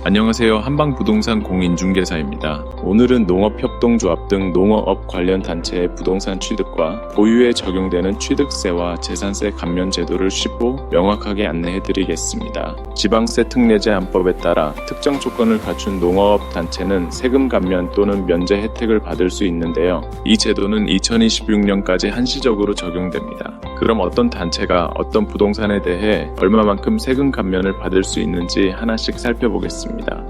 안녕하세요. 한방부동산 공인중개사입니다. 오늘은 농업협동조합 등 농어업 관련 단체의 부동산 취득과 보유에 적용되는 취득세와 재산세 감면 제도를 쉽고 명확하게 안내해드리겠습니다. 지방세 특례제한법에 따라 특정 조건을 갖춘 농어업 단체는 세금 감면 또는 면제 혜택을 받을 수 있는데요. 이 제도는 2026년까지 한시적으로 적용됩니다. 그럼 어떤 단체가 어떤 부동산에 대해 얼마만큼 세금 감면을 받을 수 있는지 하나씩 살펴보겠습니다.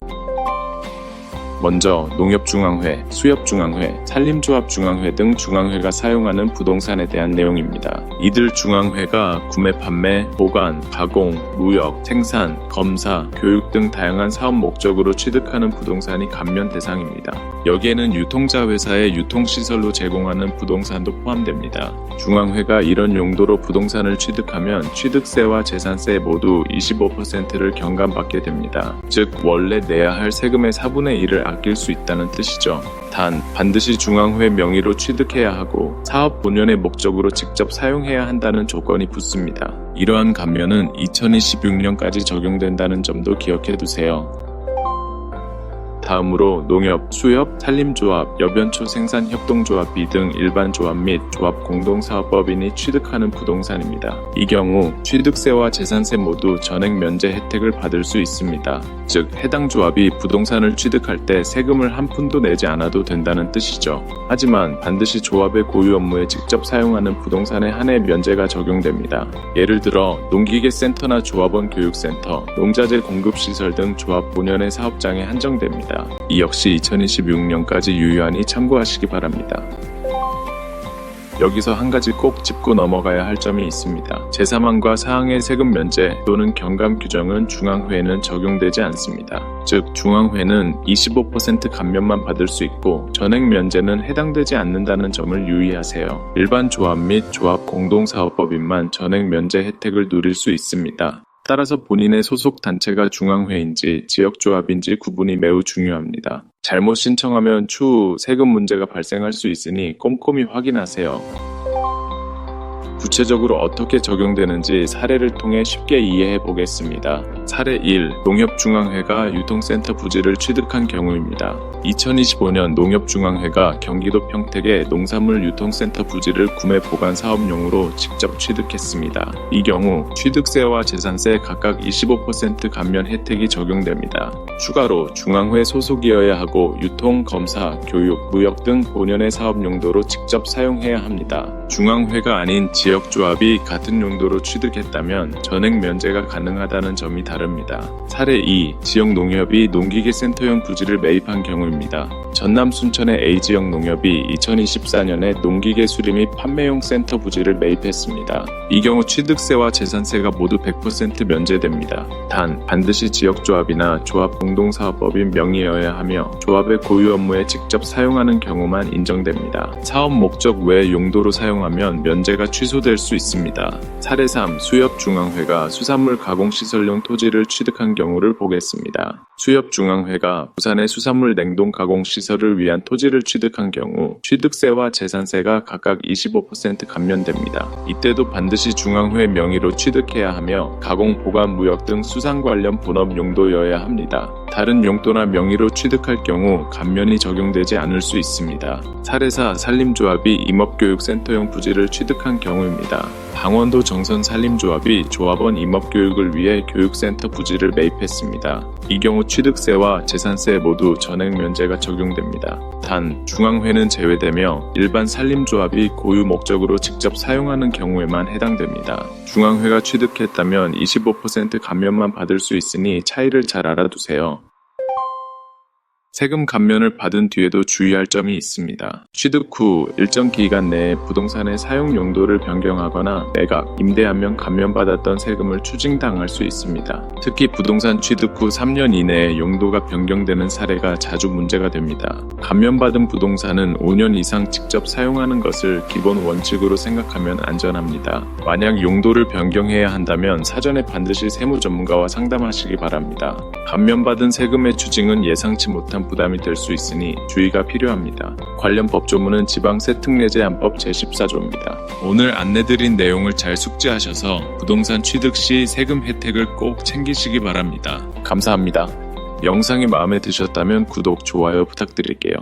먼저 농협중앙회, 수협중앙회, 산림조합중앙회 등 중앙회가 사용하는 부동산에 대한 내용입니다. 이들 중앙회가 구매, 판매, 보관, 가공, 무역, 생산, 검사, 교육 등 다양한 사업 목적으로 취득하는 부동산이 감면 대상입니다. 여기에는 유통자 회사의 유통시설로 제공하는 부동산도 포함됩니다. 중앙회가 이런 용도로 부동산을 취득하면 취득세와 재산세 모두 25%를 경감받게 됩니다. 즉 원래 내야 할 세금의 4분의 1을 아낄 수 있다는 뜻이죠. 단 반드시 중앙회 명의로 취득해야 하고 사업 본연의 목적으로 직접 사용해야 한다는 조건이 붙습니다. 이러한 감면은 2026년까지 적용된다는 점도 기억해 두세요. 다음으로 농협, 수협, 산림조합, 여변초 생산협동조합비 등 일반 조합 및 조합 공동사업법인이 취득하는 부동산입니다. 이 경우 취득세와 재산세 모두 전액 면제 혜택을 받을 수 있습니다. 즉 해당 조합이 부동산을 취득할 때 세금을 한 푼도 내지 않아도 된다는 뜻이죠. 하지만 반드시 조합의 고유 업무에 직접 사용하는 부동산에 한해 면제가 적용됩니다. 예를 들어 농기계센터나 조합원 교육센터, 농자재 공급시설 등 조합 본연의 사업장에 한정됩니다. 이 역시 2026년까지 유효하니 참고하시기 바랍니다. 여기서 한 가지 꼭 짚고 넘어가야 할 점이 있습니다. 제3항과 4항의 세금 면제 또는 경감 규정은 중앙회에는 적용되지 않습니다. 즉 중앙회는 25% 감면만 받을 수 있고 전액 면제는 해당되지 않는다는 점을 유의하세요. 일반 조합 및 조합 공동사업법인만 전액 면제 혜택을 누릴 수 있습니다. 따라서 본인의 소속 단체가 중앙회인지 지역조합인지 구분이 매우 중요합니다. 잘못 신청하면 추후 세금 문제가 발생할 수 있으니 꼼꼼히 확인하세요. 구체적으로 어떻게 적용되는지 사례를 통해 쉽게 이해해 보겠습니다. 사례 1. 농협중앙회가 유통센터 부지를 취득한 경우입니다. 2025년 농협중앙회가 경기도 평택의 농산물 유통센터 부지를 구매 보관 사업용으로 직접 취득했습니다. 이 경우 취득세와 재산세 각각 25% 감면 혜택이 적용됩니다. 추가로 중앙회 소속이어야 하고 유통, 검사, 교육, 무역 등 본연의 사업 용도로 직접 사용해야 합니다. 중앙회가 아닌 지역조합이 같은 용도로 취득했다면 전액 면제가 가능하다는 점이 다릅니다. 사례 2. 지역농협이 농기계센터용 부지를 매입한 경우입니다. 전남 순천의 A지역 농협이 2024년에 농기계 수리 및 판매용 센터 부지를 매입했습니다. 이 경우 취득세와 재산세가 모두 100% 면제됩니다. 단 반드시 지역조합이나 조합 공동사업법인 명의여야 하며 조합의 고유 업무에 직접 사용하는 경우만 인정됩니다. 사업 목적 외 용도로 사용하면 면제가 취소될 수 있습니다. 사례 3. 수협중앙회가 수산물 가공시설용 토지를 취득한 경우를 보겠습니다. 수협중앙회가 부산의 수산물 냉동 가공시설을 위한 토지를 취득한 경우 취득세와 재산세가 각각 25% 감면됩니다. 이때도 반드시 중앙회 명의로 취득해야 하며 가공, 보관, 무역 등 수산 관련 본업 용도여야 합니다. 다른 용도나 명의로 취득할 경우 감면이 적용되지 않을 수 있습니다. 사례 4. 산림조합이 임업교육센터용 부지를 취득한 경우입니다. 강원도 정선 산림조합이 조합원 임업교육을 위해 교육센터 부지를 매입했습니다. 이 경우 취득세와 재산세 모두 전액 면제가 적용됩니다. 단 중앙회는 제외되며 일반 산림조합이 고유 목적으로 직접 사용하는 경우에만 해당됩니다. 중앙회가 취득했다면 25% 감면만 받을 수 있으니 차이를 잘 알아두세요. 세금 감면을 받은 뒤에도 주의할 점이 있습니다. 취득 후 일정 기간 내에 부동산의 사용 용도를 변경하거나 매각, 임대하면 감면받았던 세금을 추징당할 수 있습니다. 특히 부동산 취득 후 3년 이내에 용도가 변경되는 사례가 자주 문제가 됩니다. 감면받은 부동산은 5년 이상 직접 사용하는 것을 기본 원칙으로 생각하면 안전합니다. 만약 용도를 변경해야 한다면 사전에 반드시 세무 전문가와 상담하시기 바랍니다. 감면받은 세금의 추징은 예상치 못한 세금상 부담이 될 수 있으니 주의가 필요합니다. 관련 법조문은 지방세특례제한법 제14조입니다. 오늘 안내드린 내용을 잘 숙지하셔서 부동산 취득 시 세금 혜택을 꼭 챙기시기 바랍니다. 감사합니다. 영상이 마음에 드셨다면 구독, 좋아요 부탁드릴게요.